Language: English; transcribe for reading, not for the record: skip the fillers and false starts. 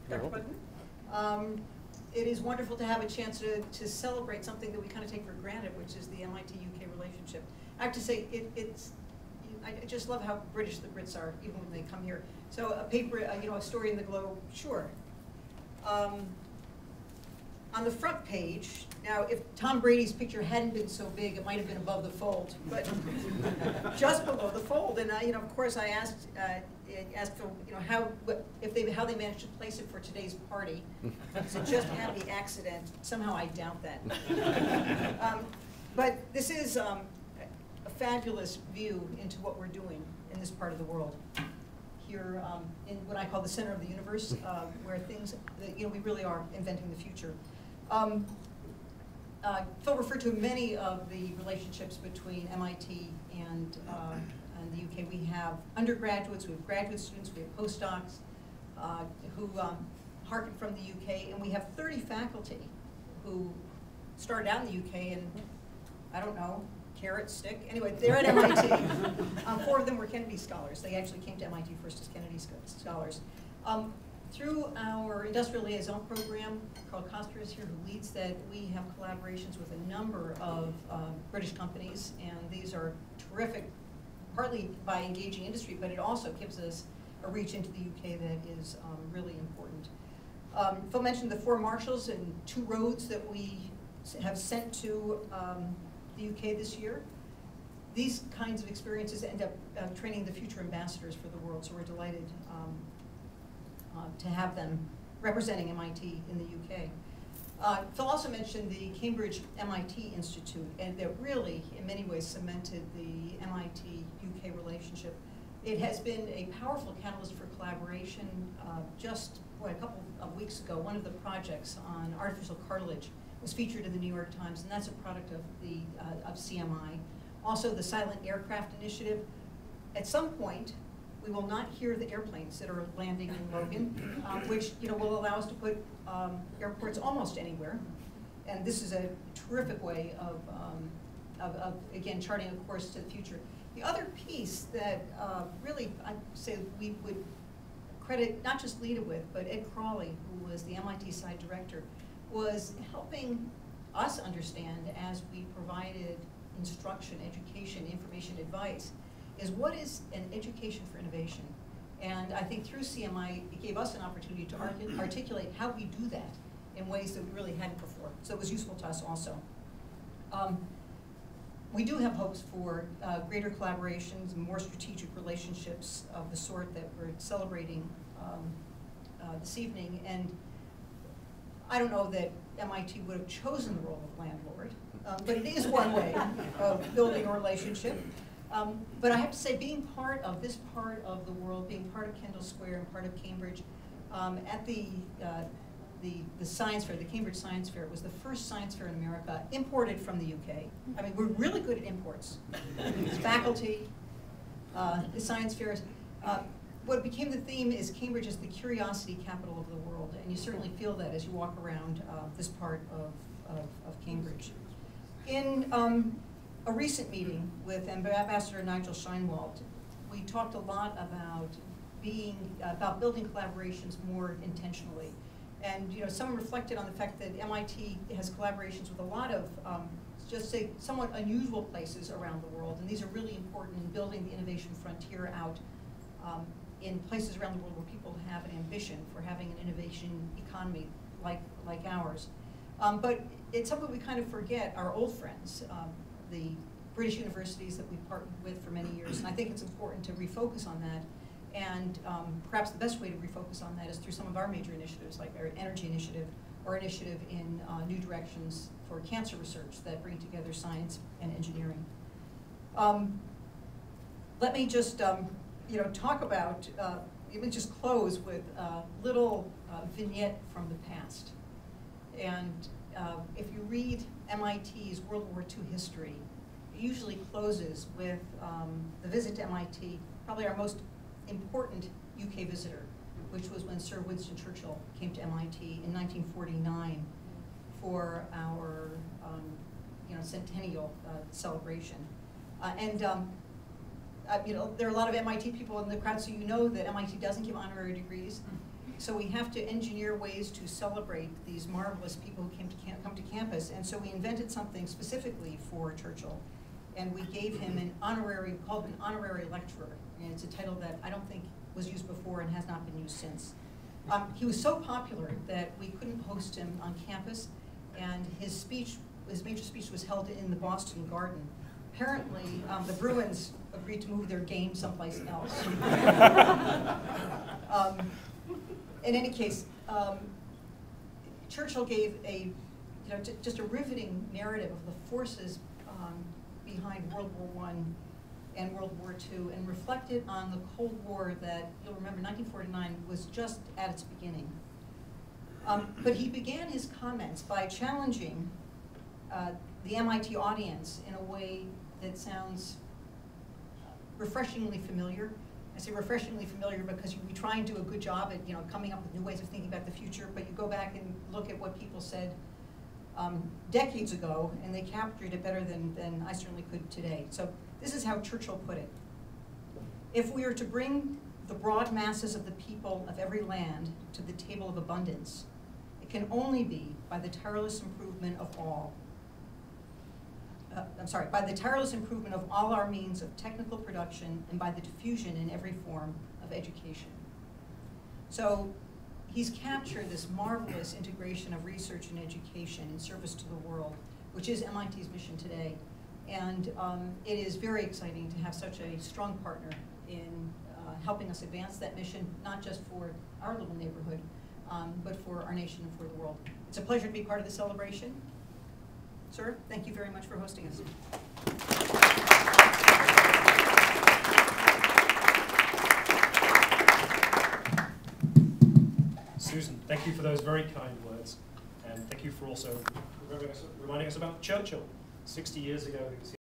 Dr. Button. It is wonderful to have a chance to celebrate something that we kind of take for granted, which is the MIT-UK relationship. I have to say, I just love how British the Brits are, even when they come here. So a paper, a story in the Globe, sure. On the front page, now if Tom Brady's picture hadn't been so big, it might have been above the fold, but just below the fold. And of course, I asked Phil, how they managed to place it for today's party. Is it just a happy accident? Somehow I doubt that. But this is a fabulous view into what we're doing in this part of the world. Here in what I call the center of the universe, where things, we really are inventing the future. Phil referred to many of the relationships between MIT and the UK. We have undergraduates, we have graduate students, we have postdocs who hearken from the UK, and we have 30 faculty who started out in the UK and, I don't know, carrot, stick. Anyway, they're at MIT. 4 of them were Kennedy scholars. They actually came to MIT first as Kennedy scholars. Through our industrial liaison program, Carl Koster is here who leads that. We have collaborations with a number of British companies, and these are terrific, partly by engaging industry, but it also gives us a reach into the UK that is really important. Phil mentioned the 4 marshals and 2 roads that we have sent to the UK this year. These kinds of experiences end up training the future ambassadors for the world, so we're delighted to have them representing MIT in the UK. Phil also mentioned the Cambridge MIT Institute, and that really, in many ways, cemented the MIT-UK relationship. It has been a powerful catalyst for collaboration. Just a couple of weeks ago, one of the projects on artificial cartilage was featured in the New York Times, and that's a product of the of CMI. Also, the Silent Aircraft Initiative. At some point, we will not hear the airplanes that are landing in Logan, which will allow us to put airports almost anywhere. And this is a terrific way of again, charting a course to the future. The other piece that really I'd say we would credit, not just Lita with, but Ed Crawley, who was the MIT side director, was helping us understand as we provided instruction, education, information, advice, is what is an education for innovation. And I think through CMI, it gave us an opportunity to articulate how we do that in ways that we really hadn't before. So it was useful to us also. We do have hopes for greater collaborations and more strategic relationships of the sort that we're celebrating this evening. And I don't know that MIT would have chosen the role of landlord, but it is one way of building a relationship. But I have to say, being part of this part of the world, being part of Kendall Square and part of Cambridge, at the science fair, the Cambridge Science Fair, was the first science fair in America imported from the UK. I mean, we're really good at imports. Faculty, the science fairs. What became the theme is Cambridge is the curiosity capital of the world, and you certainly feel that as you walk around this part of Cambridge. In a recent meeting with Ambassador Nigel Scheinwald, we talked a lot about building collaborations more intentionally. And someone reflected on the fact that MIT has collaborations with a lot of, just say, somewhat unusual places around the world, and these are really important in building the innovation frontier out in places around the world where people have an ambition for having an innovation economy like ours. But it's something we kind of forget, our old friends, the British universities that we've partnered with for many years, and I think it's important to refocus on that. And perhaps the best way to refocus on that is through some of our major initiatives, like our energy initiative, or initiative in new directions for cancer research that bring together science and engineering. Let me just talk about, let me just close with a little vignette from the past. And if you read MIT's World War II history, it usually closes with the visit to MIT, probably our most important UK visitor, which was when Sir Winston Churchill came to MIT in 1949 for our centennial celebration. you know, there are a lot of MIT people in the crowd, so you know that MIT doesn't give honorary degrees. So we have to engineer ways to celebrate these marvelous people who come to campus. And so we invented something specifically for Churchill. And we gave him an honorary, called an honorary lecturer. And it's a title that I don't think was used before and has not been used since. He was so popular that we couldn't host him on campus. And his major speech was held in the Boston Garden. Apparently, the Bruins agreed to move their game someplace else. In any case, Churchill gave just a riveting narrative of the forces behind World War I and World War II, and reflected on the Cold War that, you'll remember, 1949 was just at its beginning. But he began his comments by challenging the MIT audience in a way that sounds refreshingly familiar. I say refreshingly familiar because we try and do a good job at coming up with new ways of thinking about the future, but you go back and look at what people said decades ago, and they captured it better than I certainly could today. So this is how Churchill put it. If we are to bring the broad masses of the people of every land to the table of abundance, it can only be by the tireless improvement of all. By the tireless improvement of all our means of technical production and by the diffusion in every form of education. So he's captured this marvelous integration of research and education in service to the world, which is MIT's mission today. And it is very exciting to have such a strong partner in helping us advance that mission, not just for our little neighborhood, but for our nation and for the world. It's a pleasure to be part of the celebration. Sir, thank you very much for hosting us. Susan, thank you for those very kind words, and thank you for also reminding us about Churchill. 60 years ago, he was here.